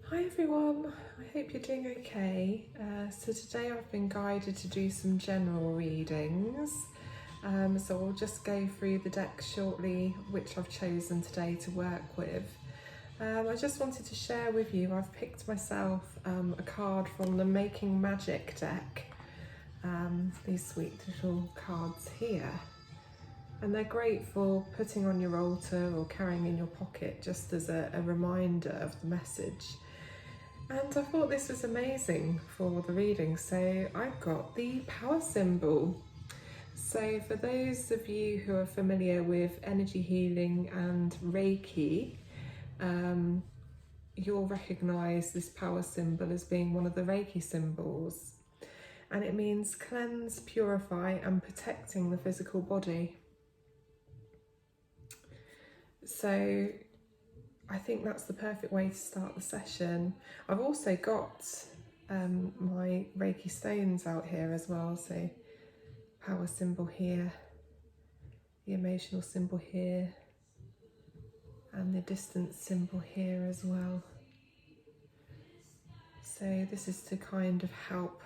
Hi everyone, I hope you're doing okay. So today I've been guided to do some general readings. So we'll just go through the deck shortly, which I've chosen today to work with. I just wanted to share with you, I've picked myself a card from the Making Magic deck. These sweet little cards here. And they're great for putting on your altar or carrying in your pocket just as a reminder of the message. And I thought this was amazing for the reading, so I've got the power symbol. So for those of you who are familiar with energy healing and Reiki, you'll recognise this power symbol as being one of the Reiki symbols. And it means cleanse, purify and protecting the physical body. So I think that's the perfect way to start the session. I've also got my Reiki stones out here as well, so power symbol here, the emotional symbol here, and the distance symbol here as well. So this is to kind of help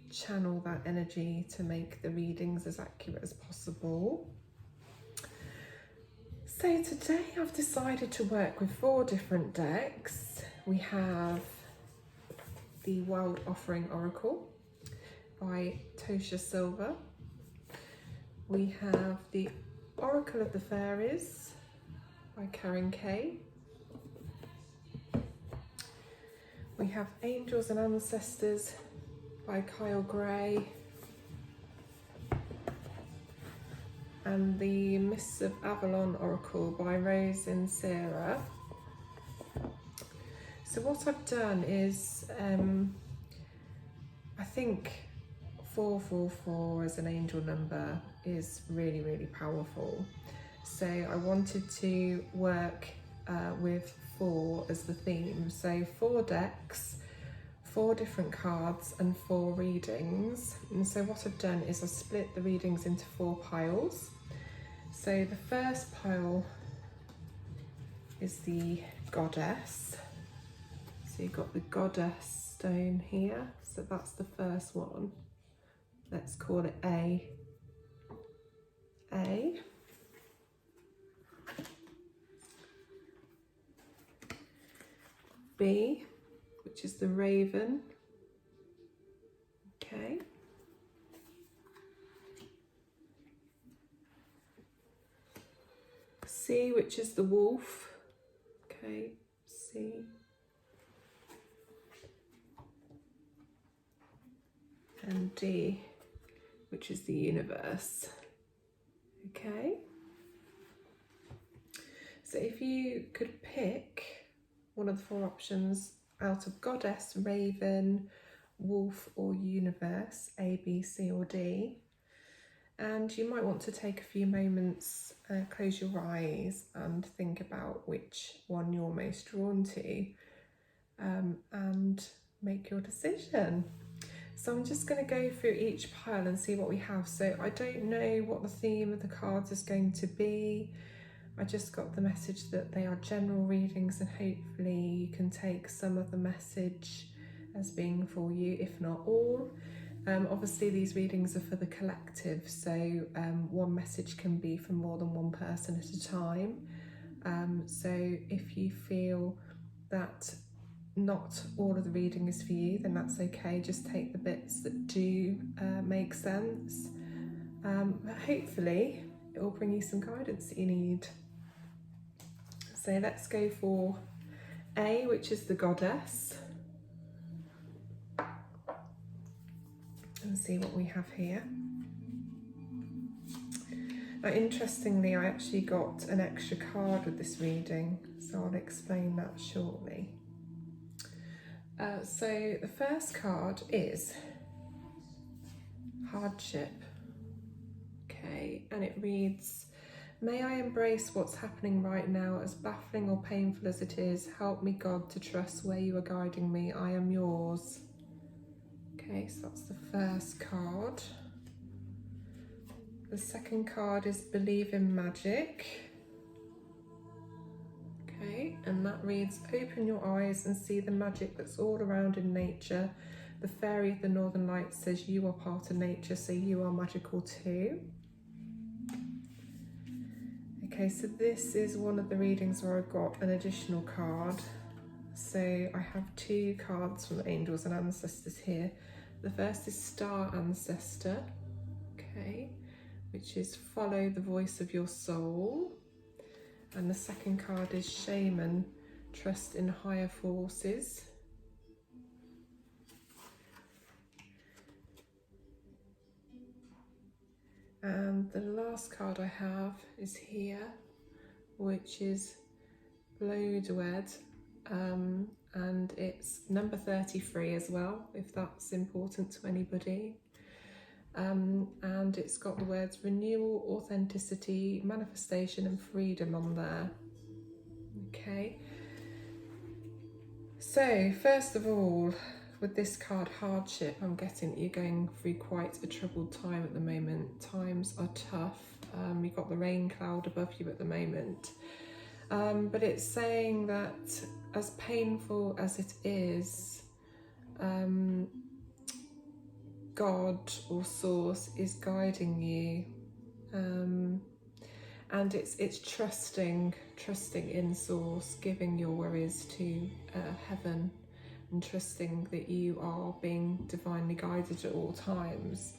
channel that energy to make the readings as accurate as possible. So today I've decided to work with 4 different decks. We have the World Offering Oracle by Tosha Silver. We have the Oracle of the Fairies by Karen Kay. We have Angels and Ancestors by Kyle Gray. And the Mists of Avalon Oracle by Rose and Sarah. So what I've done is, I think 444 as an angel number is really, really powerful. So I wanted to work with 4 as the theme. So 4 decks, 4 different cards and 4 readings. And so what I've done is I've split the readings into 4 piles. So the first pile is the Goddess. So you've got the Goddess stone here. So that's the first one. Let's call it A. A. B, which is the Raven. Okay. C, which is the Wolf. Okay, C. And D, which is the Universe. Okay. So if you could pick one of the 4 options out of Goddess, Raven, Wolf or Universe, A, B, C or D. And you might want to take a few moments, close your eyes and think about which one you're most drawn to and make your decision. So I'm just going to go through each pile and see what we have. So I don't know what the theme of the cards is going to be. I just got the message that they are general readings and hopefully you can take some of the message as being for you, if not all. Obviously these readings are for the collective, so one message can be for more than one person at a time. So if you feel that not all of the reading is for you, then that's okay. Just take the bits that do make sense. But hopefully it will bring you some guidance that you need. So let's go for A, which is the Goddess. And see what we have here. Now, interestingly, I actually got an extra card with this reading, so I'll explain that shortly. So the first card is Hardship. Okay, and it reads, may I embrace what's happening right now, as baffling or painful as it is. Help me, God, to trust where you are guiding me. I am yours. Okay, so that's the first card. The second card is Believe in Magic. Okay. and that reads, open your eyes and see the magic that's all around in nature. The fairy of the Northern Lights says you are part of nature, so you are magical too. Okay, so this is one of the readings where I got an additional card. So I have 2 cards from the angels and ancestors here. The first is Star Ancestor, okay, which is follow the voice of your soul. And the second card is Shaman, trust in higher forces. And the last card I have is here, which is Bloodwed, and it's number 33 as well, if that's important to anybody. And it's got the words renewal, authenticity, manifestation and freedom on there. Okay, so first of all, with this card, hardship, I'm getting that you're going through quite a troubled time at the moment. Times are tough. You've got the rain cloud above you at the moment. But it's saying that as painful as it is, God or Source is guiding you. And it's trusting in Source, giving your worries to heaven, and trusting that you are being divinely guided at all times.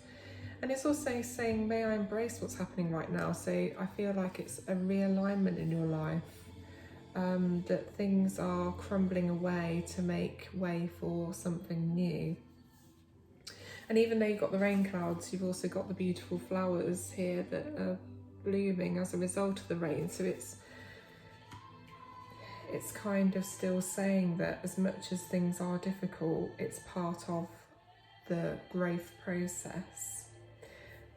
And it's also saying, may I embrace what's happening right now. So I feel like it's a realignment in your life, that things are crumbling away to make way for something new. And even though you've got the rain clouds, you've also got the beautiful flowers here that are blooming as a result of the rain. So it's kind of still saying that as much as things are difficult, it's part of the growth process.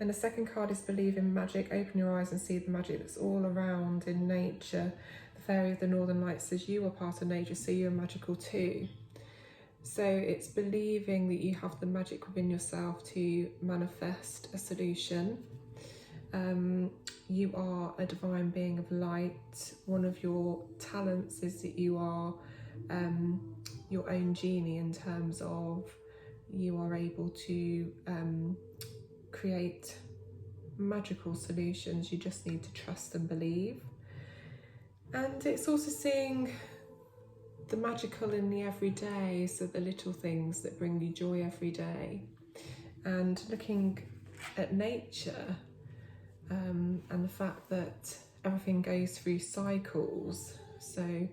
And the second card is believe in magic, open your eyes and see the magic that's all around in nature. The fairy of the Northern Lights says you are part of nature, so you are magical too. So it's believing that you have the magic within yourself to manifest a solution. You are a divine being of light. One of your talents is that you are your own genie, in terms of you are able to create magical solutions. You just need to trust and believe. And it's also seeing the magical in the everyday, so the little things that bring you joy every day, and looking at nature, and the fact that everything goes through cycles. So,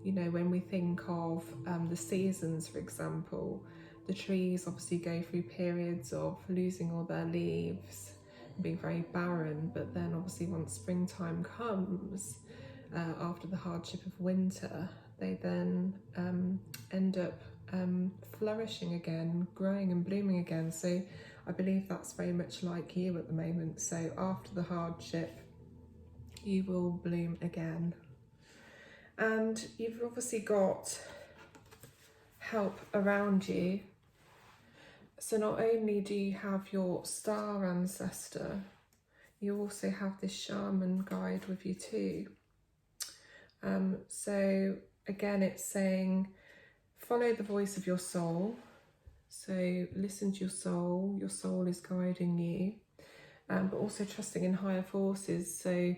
you know, when we think of the seasons, for example, the trees obviously go through periods of losing all their leaves, being very barren, but then obviously once springtime comes, after the hardship of winter, they then end up flourishing again, growing and blooming again. So I believe that's very much like you at the moment. So after the hardship, you will bloom again. And you've obviously got help around you. So not only do you have your star ancestor, you also have this shaman guide with you too. So again, it's saying follow the voice of your soul. So listen to your soul is guiding you, but also trusting in higher forces. So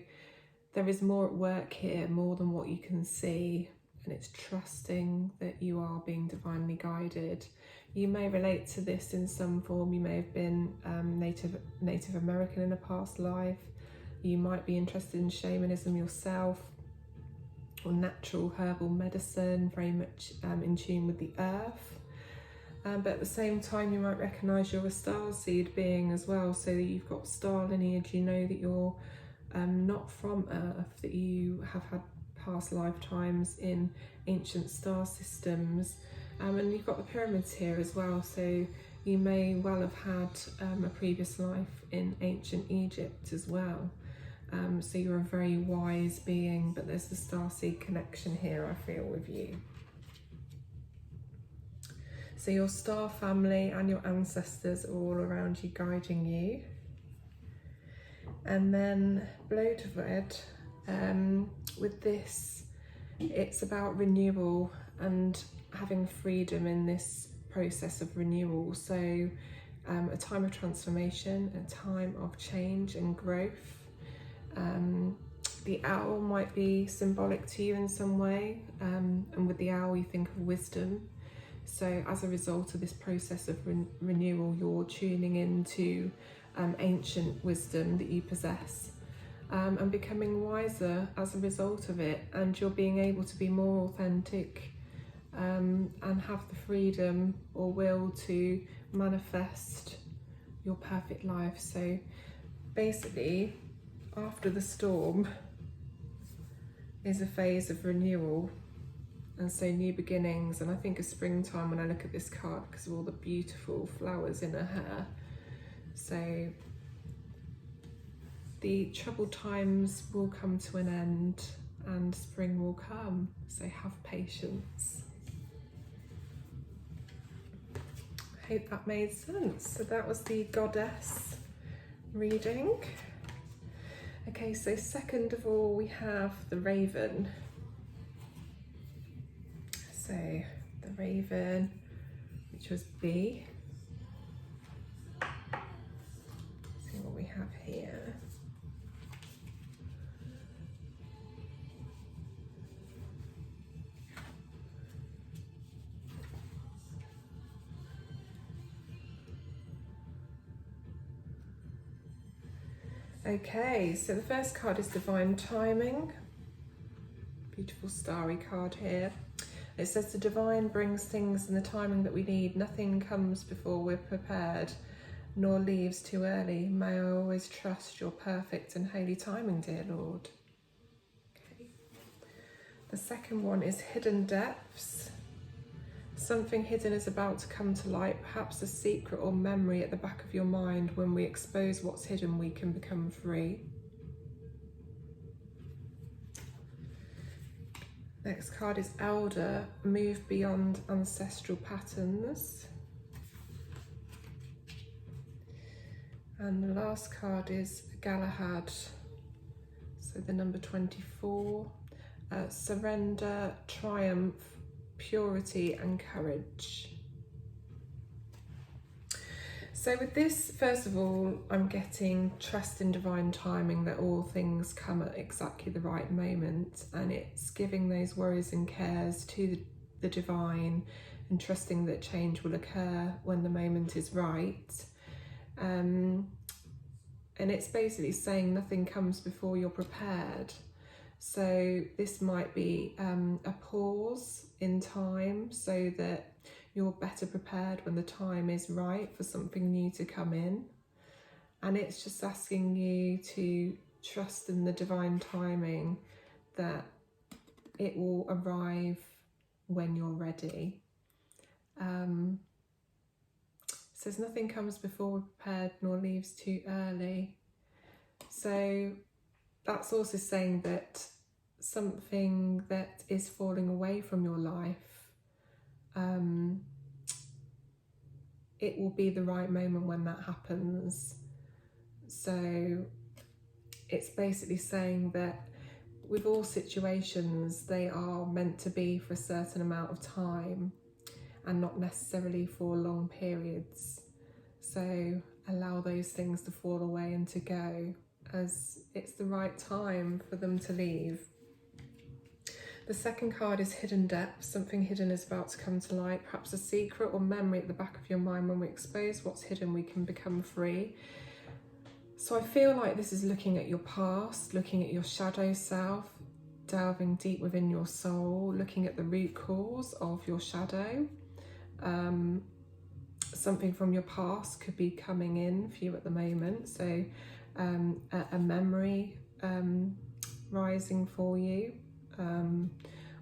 there is more at work here, more than what you can see, and it's trusting that you are being divinely guided. You may relate to this in some form. You may have been Native American in a past life. You might be interested in shamanism yourself, or natural herbal medicine, very much in tune with the earth. But at the same time, you might recognise you're a starseed being as well, so that you've got star lineage. You know that you're not from Earth, that you have had past lifetimes in ancient star systems. And you've got the pyramids here as well, so you may well have had a previous life in ancient Egypt as well. So you're a very wise being, but there's the starseed connection here, I feel, with you. So your star family and your ancestors are all around you, guiding you. And then Bloodwed, with this It's about renewal and having freedom in this process of renewal. So a time of transformation, a time of change and growth. The owl might be symbolic to you in some way, and with the owl you think of wisdom. So as a result of this process of renewal, you're tuning into ancient wisdom that you possess, and becoming wiser as a result of it, and you're being able to be more authentic, and have the freedom or will to manifest your perfect life. So basically, after the storm is a phase of renewal, and so new beginnings. And I think of springtime when I look at this card because of all the beautiful flowers in her hair. So the troubled times will come to an end and spring will come, so have patience. I hope that made sense. So that was the goddess reading. Okay, so second of all we have the raven. So the raven, which was B. See what we have here. Okay, so the first card is Divine Timing. Beautiful starry card here. It says the divine brings things in the timing that we need. Nothing comes before we're prepared, nor leaves too early. May I always trust your perfect and holy timing, dear Lord. Okay. The second one is Hidden Depths. Something hidden is about to come to light, perhaps a secret or memory at the back of your mind. When we expose what's hidden, we can become free. Next card is Elder, move beyond ancestral patterns. And the last card is Galahad, so the number 24, surrender, triumph, purity and courage. So with this, first of all, I'm getting trust in divine timing, that all things come at exactly the right moment, and it's giving those worries and cares to the divine and trusting that change will occur when the moment is right. And it's basically saying nothing comes before you're prepared. So this might be a pause in time so that you're better prepared when the time is right for something new to come in. And it's just asking you to trust in the divine timing, that it will arrive when you're ready. Says nothing comes before we're prepared, nor leaves too early. So that's also saying that something that is falling away from your life, it will be the right moment when that happens. So it's basically saying that with all situations, they are meant to be for a certain amount of time and not necessarily for long periods. So allow those things to fall away and to go, as it's the right time for them to leave. The second card is Hidden Depths. Something hidden is about to come to light, perhaps a secret or memory at the back of your mind. When we expose what's hidden, we can become free. So I feel like this is looking at your past, looking at your shadow self, delving deep within your soul, looking at the root cause of your shadow. Something from your past could be coming in for you at the moment. So a memory rising for you.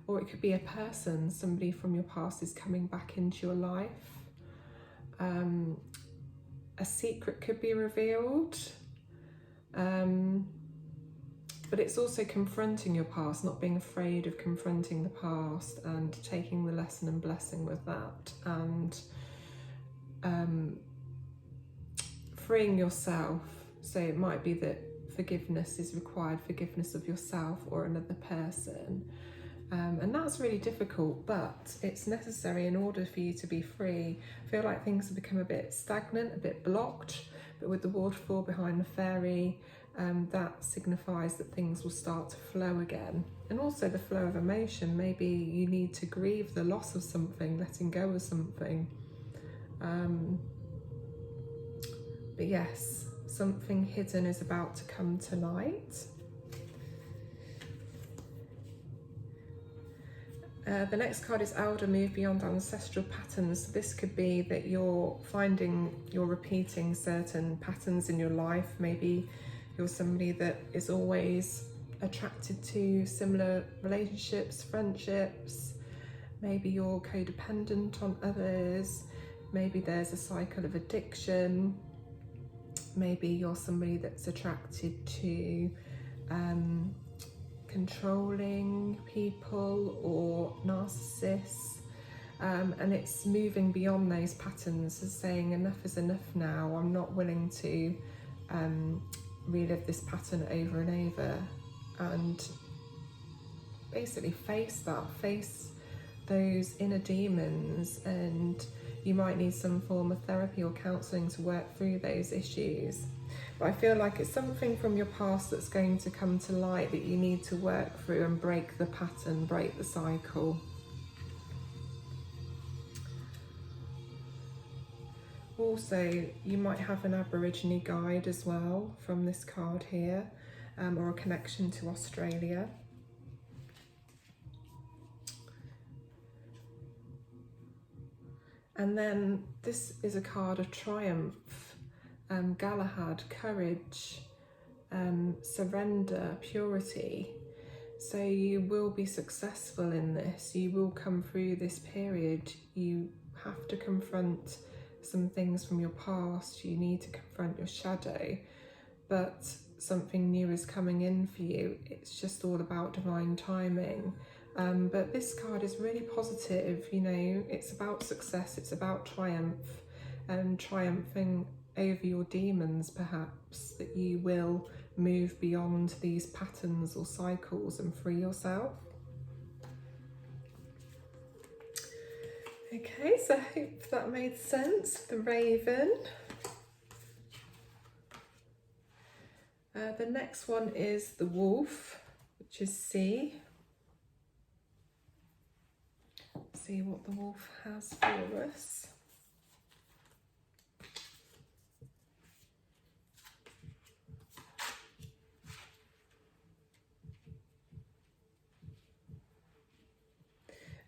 Or it could be a person, somebody from your past is coming back into your life. A secret could be revealed, but it's also confronting your past, not being afraid of confronting the past and taking the lesson and blessing with that, and freeing yourself. So it might be that forgiveness is required, forgiveness of yourself or another person, And that's really difficult, but it's necessary in order for you to be free. I feel like things have become a bit stagnant, a bit blocked, but with the waterfall behind the fairy, that signifies that things will start to flow again. And also the flow of emotion. Maybe you need to grieve the loss of something, letting go of something. But yes, something hidden is about to come to light. The next card is Elder, move beyond ancestral patterns. This could be that you're repeating certain patterns in your life. Maybe you're somebody that is always attracted to similar relationships, friendships. Maybe you're codependent on others. Maybe there's a cycle of addiction. Maybe you're somebody that's attracted to controlling people or narcissists, and it's moving beyond those patterns and saying enough is enough now. I'm not willing to relive this pattern over and over, and basically face those inner demons. And you might need some form of therapy or counselling to work through those issues. But I feel like it's something from your past that's going to come to light that you need to work through and break the pattern, break the cycle. Also, you might have an Aborigine guide as well from this card here, or a connection to Australia. And then this is a card of triumph. Galahad, courage, surrender, purity. So you will be successful in this. You will come through this period. You have to confront some things from your past. You need to confront your shadow, but something new is coming in for you. It's just all about divine timing. But this card is really positive. You know, it's about success. It's about triumph, and triumphing over your demons, perhaps, that you will move beyond these patterns or cycles and free yourself. Okay, so I hope that made sense. The Raven. The next one is the Wolf, which is C. See what the Wolf has for us.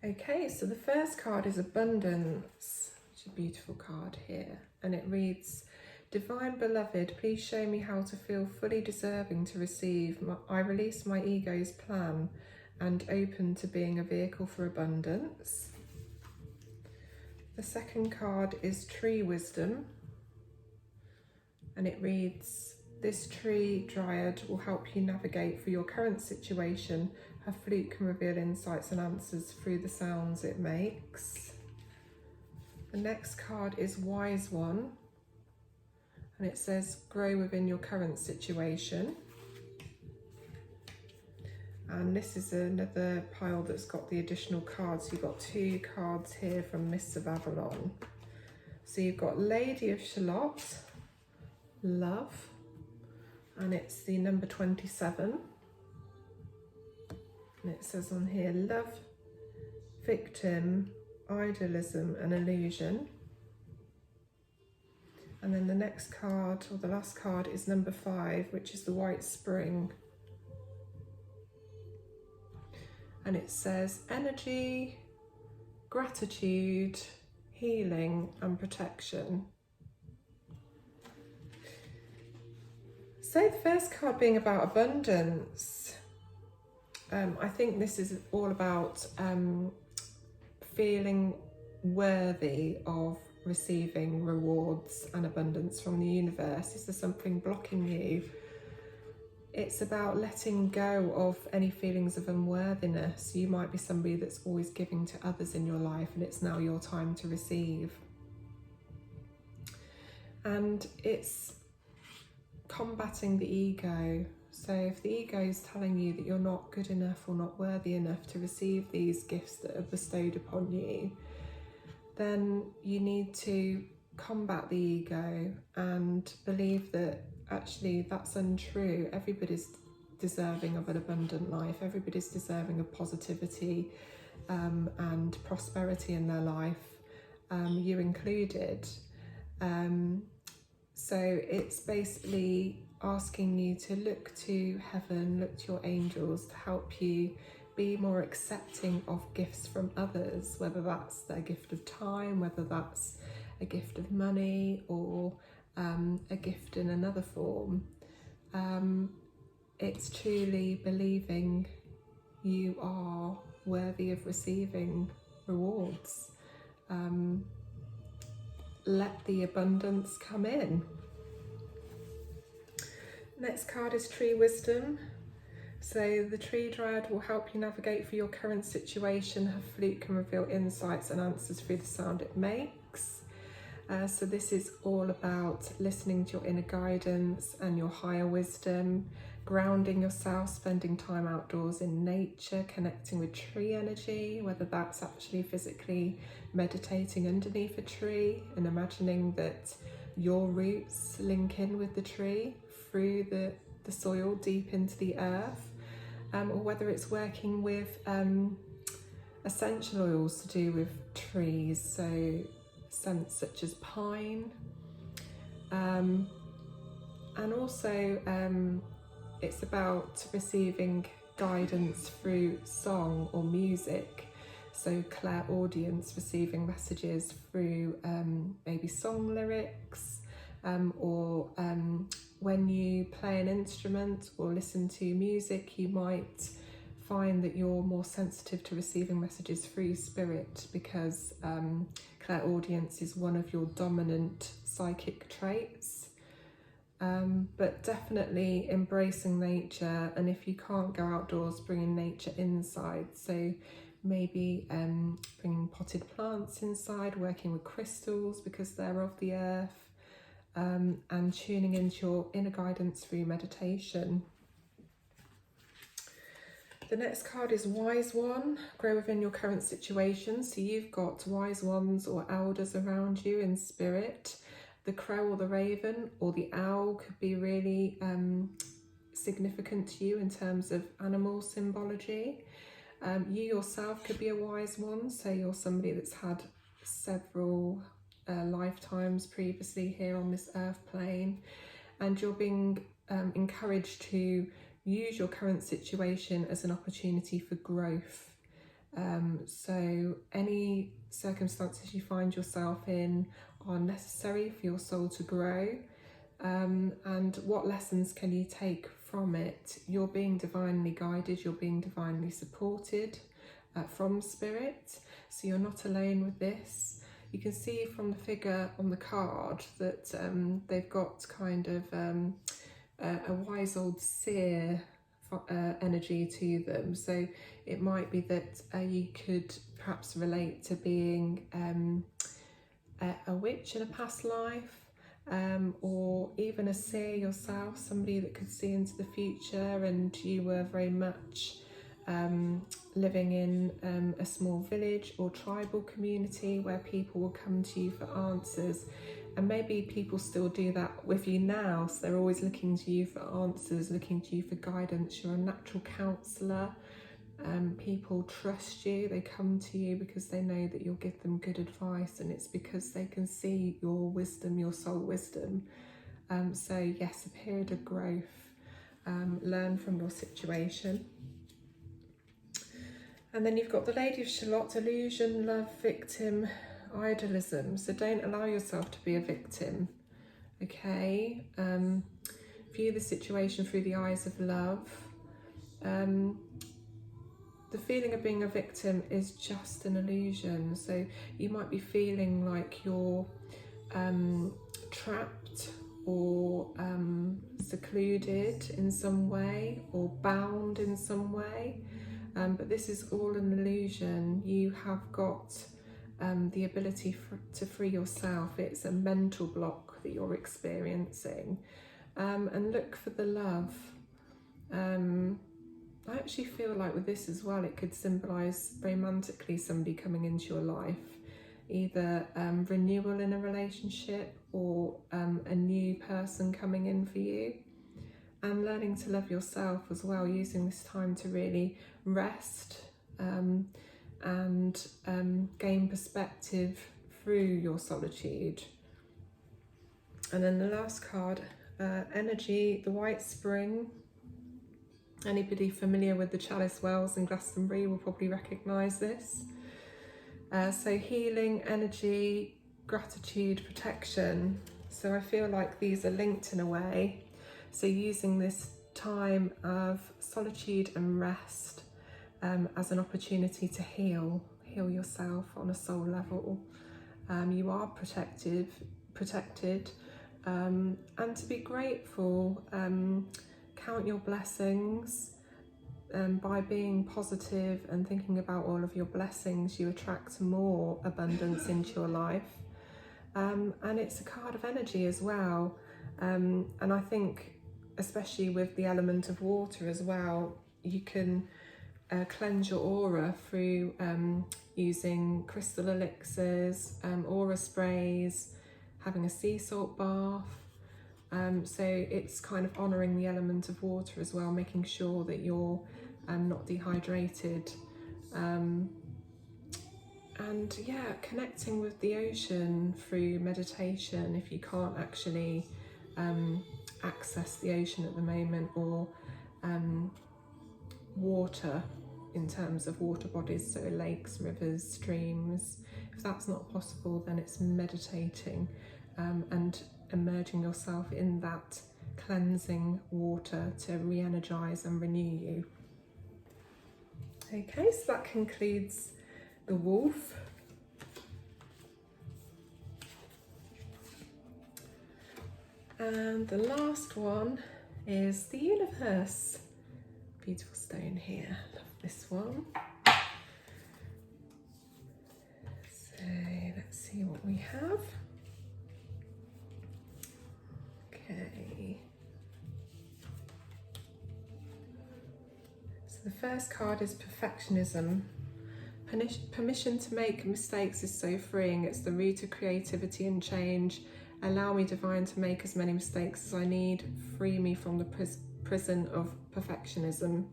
Okay, so the first card is Abundance, which is a beautiful card here, and it reads, Divine Beloved, please show me how to feel fully deserving to receive. I release my ego's plan and open to being a vehicle for abundance. The second card is Tree Wisdom, and it reads, this tree dryad will help you navigate through your current situation. Her flute can reveal insights and answers through the sounds it makes. The next card is Wise One, and it says, grow within your current situation. And this is another pile that's got the additional cards. You've got 2 cards here from Mists of Avalon. So you've got Lady of Shalott, Love, and it's the number 27. And it says on here, love, victim, idealism and illusion. And then the next card, or the last card, is number 5, which is the White Spring. And it says energy, gratitude, healing and protection. So the first card being about abundance. I think this is all about feeling worthy of receiving rewards and abundance from the universe. Is there something blocking you? It's about letting go of any feelings of unworthiness. You might be somebody that's always giving to others in your life, and it's now your time to receive. And it's combating the ego. So if the ego is telling you that you're not good enough or not worthy enough to receive these gifts that are bestowed upon you, then you need to combat the ego and believe that actually that's untrue. Everybody's deserving of an abundant life. Everybody's deserving of positivity and prosperity in their life, you included. So it's basically asking you to look to heaven, look to your angels to help you be more accepting of gifts from others, whether that's their gift of time, whether that's a gift of money, or a gift in another form. It's truly believing you are worthy of receiving rewards. Let the abundance come in. Next card is Tree Wisdom. So the Tree Dryad will help you navigate through your current situation. Her flute can reveal insights and answers through the sound it makes. So this is all about listening to your inner guidance and your higher wisdom, grounding yourself, spending time outdoors in nature, connecting with tree energy, whether that's actually physically meditating underneath a tree and imagining that your roots link in with the tree through the soil deep into the earth, or whether it's working with essential oils to do with trees, so scents such as pine, and also it's about receiving guidance through song or music, so clairaudience, receiving messages through maybe song lyrics, or when you play an instrument or listen to music, you might find that you're more sensitive to receiving messages through spirit, because clairaudience is one of your dominant psychic traits. But definitely embracing nature, and if you can't go outdoors, bringing nature inside. So maybe bringing potted plants inside, working with crystals because they're of the earth, and tuning into your inner guidance through meditation. The next card is Wise One. Grow within your current situation. So you've got wise ones or elders around you in spirit. The crow or the raven or the owl could be really significant to you in terms of animal symbology. You yourself could be a wise one, so you're somebody that's had several lifetimes previously here on this earth plane, and you're being encouraged to use your current situation as an opportunity for growth. So any circumstances you find yourself in are necessary for your soul to grow. And what lessons can you take from it? You're being divinely guided, you're being divinely supported from spirit, so you're not alone with this. You can see from the figure on the card that they've got kind of a wise old seer energy to them. So it might be that you could perhaps relate to being a witch in a past life, or even a seer yourself, somebody that could see into the future, and you were very much living in a small village or tribal community where people will come to you for answers. And maybe people still do that with you now, so they're always looking to you for answers, looking to you for guidance. You're a natural counsellor. People trust you, they come to you because they know that you'll give them good advice, and it's because they can see your wisdom, your soul wisdom. So yes, a period of growth. Learn from your situation. And then you've got the Lady of Shalott, illusion, love, victim, idealism. So don't allow yourself to be a victim, okay? View the situation through the eyes of love. The feeling of being a victim is just an illusion. So you might be feeling like you're trapped or secluded in some way, or bound in some way. But this is all an illusion. You have got the ability to free yourself. It's a mental block that you're experiencing. And look for the love. I actually feel like with this as well, it could symbolise romantically somebody coming into your life, either renewal in a relationship or a new person coming in for you, and learning to love yourself as well, using this time to really rest and gain perspective through your solitude. And then the last card, energy, the White Spring. Anybody familiar with the Chalice Wells in Glastonbury will probably recognise this. So healing, energy, gratitude, protection. So I feel like these are linked in a way. So using this time of solitude and rest as an opportunity to heal yourself on a soul level. You are protected, and to be grateful. Count your blessings. By being positive and thinking about all of your blessings, you attract more abundance into your life. And it's a card of energy as well. And I think, especially with the element of water as well, you can cleanse your aura through using crystal elixirs, aura sprays, having a sea salt bath. So it's kind of honouring the element of water as well, making sure that you're not dehydrated. And yeah, connecting with the ocean through meditation if you can't actually access the ocean at the moment, or water in terms of water bodies, so lakes, rivers, streams. If that's not possible, then it's meditating and immersing yourself in that cleansing water to re-energize and renew you. Okay, so that concludes the wolf. And the last one is the universe. Beautiful stone here, love this one. So let's see what we have. Okay. So the first card is perfectionism. Permission to make mistakes is so freeing. It's the root of creativity and change. Allow me, divine, to make as many mistakes as I need. Free me from the prison of perfectionism.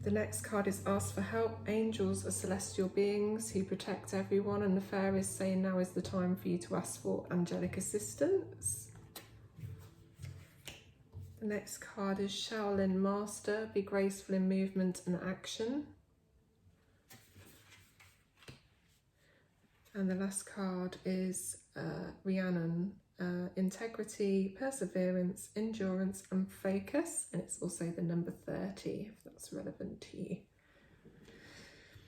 The next card is ask for help. Angels are celestial beings who protect everyone, and the fairies say now is the time for you to ask for angelic assistance. The next card is Shaolin Master. Be graceful in movement and action. And the last card is Rhiannon. Integrity, perseverance, endurance and focus. And it's also the number 30, if that's relevant to you.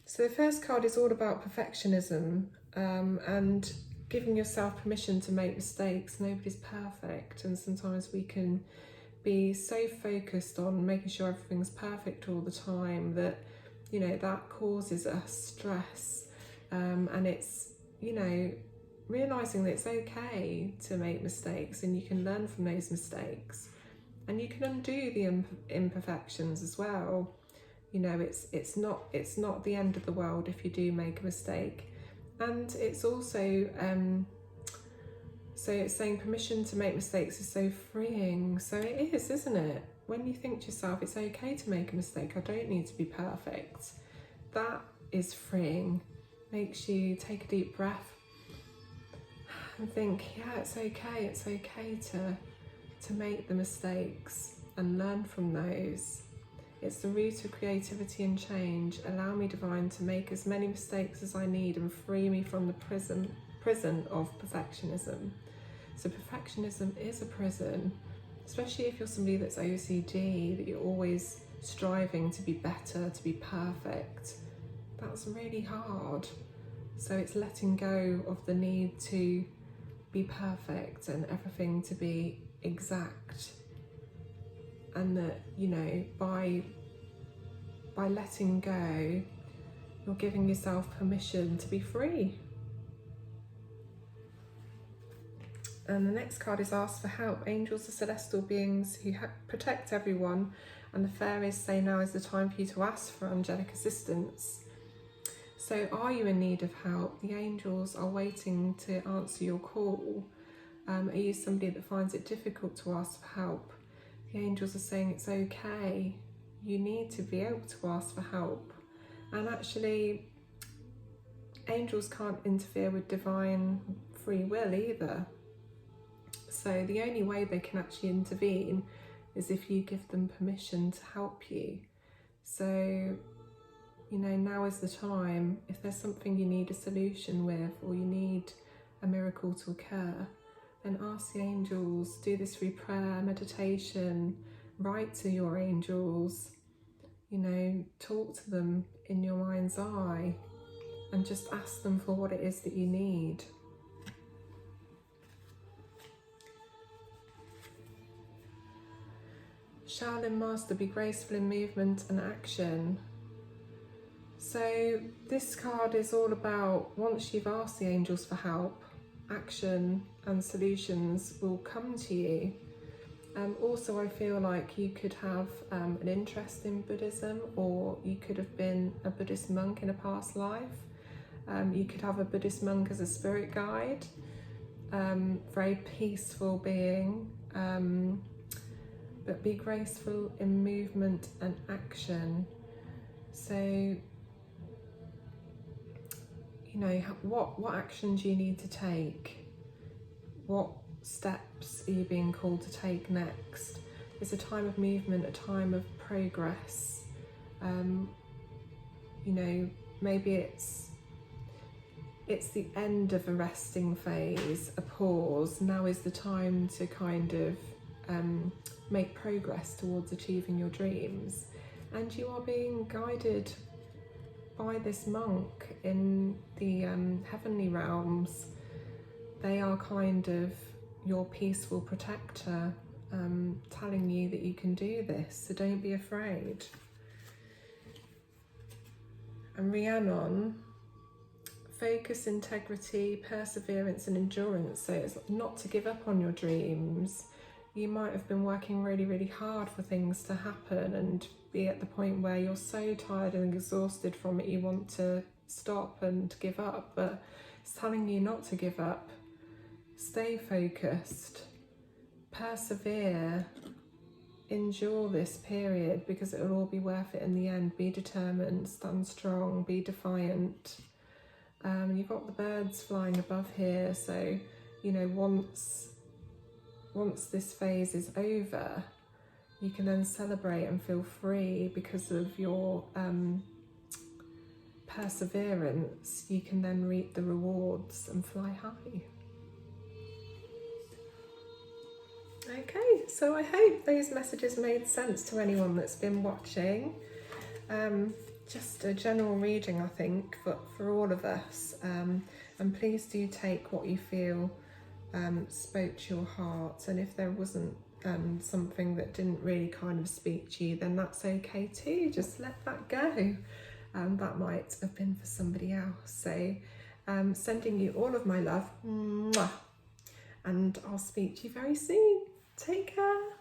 So the first card is all about perfectionism and giving yourself permission to make mistakes. Nobody's perfect, and sometimes we can be so focused on making sure everything's perfect all the time that, you know, that causes us stress. And it's, you know, realising that it's okay to make mistakes, and you can learn from those mistakes, and you can undo the imperfections as well. You know, it's not the end of the world if you do make a mistake. And it's also so it's saying permission to make mistakes is so freeing. So it is, isn't it? When you think to yourself, it's okay to make a mistake, I don't need to be perfect, that is freeing. Makes you take a deep breath and think, yeah, it's okay to make the mistakes and learn from those. It's the root of creativity and change. Allow me, divine, to make as many mistakes as I need and free me from the prison of perfectionism. So perfectionism is a prison, especially if you're somebody that's OCD, that you're always striving to be better, to be perfect. That's really hard. So it's letting go of the need to be perfect and everything to be exact, and that, you know, by letting go, you're giving yourself permission to be free. And the next card is ask for help. Angels are celestial beings who protect everyone, and the fairies say now is the time for you to ask for angelic assistance. So are you in need of help? The angels are waiting to answer your call. Are you somebody that finds it difficult to ask for help? The angels are saying it's okay. You need to be able to ask for help. And actually, angels can't interfere with divine free will either. So the only way they can actually intervene is if you give them permission to help you. So, you know, now is the time. If there's something you need a solution with, or you need a miracle to occur, then ask the angels. Do this through prayer, meditation, write to your angels, you know, talk to them in your mind's eye, and just ask them for what it is that you need. Shaolin Master, be graceful in movement and action. So this card is all about, once you've asked the angels for help, action and solutions will come to you. Also, I feel like you could have an interest in Buddhism, or you could have been a Buddhist monk in a past life. You could have a Buddhist monk as a spirit guide, very peaceful being, but be graceful in movement and action. So, you know, what action do you need to take? What steps are you being called to take next? It's a time of movement, a time of progress. You know, maybe it's the end of a resting phase, a pause. Now is the time to kind of make progress towards achieving your dreams. And you are being guided by this monk in the heavenly realms. They are kind of your peaceful protector, telling you that you can do this, so don't be afraid. And Rhiannon, focus, integrity, perseverance and endurance. So it's not to give up on your dreams. You might have been working really, really hard for things to happen and be at the point where you're so tired and exhausted from it you want to stop and give up, but it's telling you not to give up. Stay focused, persevere, endure this period, because it will all be worth it in the end. Be determined, stand strong, be defiant. You've got the birds flying above here, so, you know, once this phase is over, you can then celebrate and feel free because of your perseverance. You can then reap the rewards and fly high. Okay, so I hope those messages made sense to anyone that's been watching. Just a general reading, I think, for all of us. And please do take what you feel spoke to your heart. And if there wasn't something that didn't really kind of speak to you, then that's okay too. Just let that go. That might have been for somebody else. So sending you all of my love. Mwah. And I'll speak to you very soon. Take care.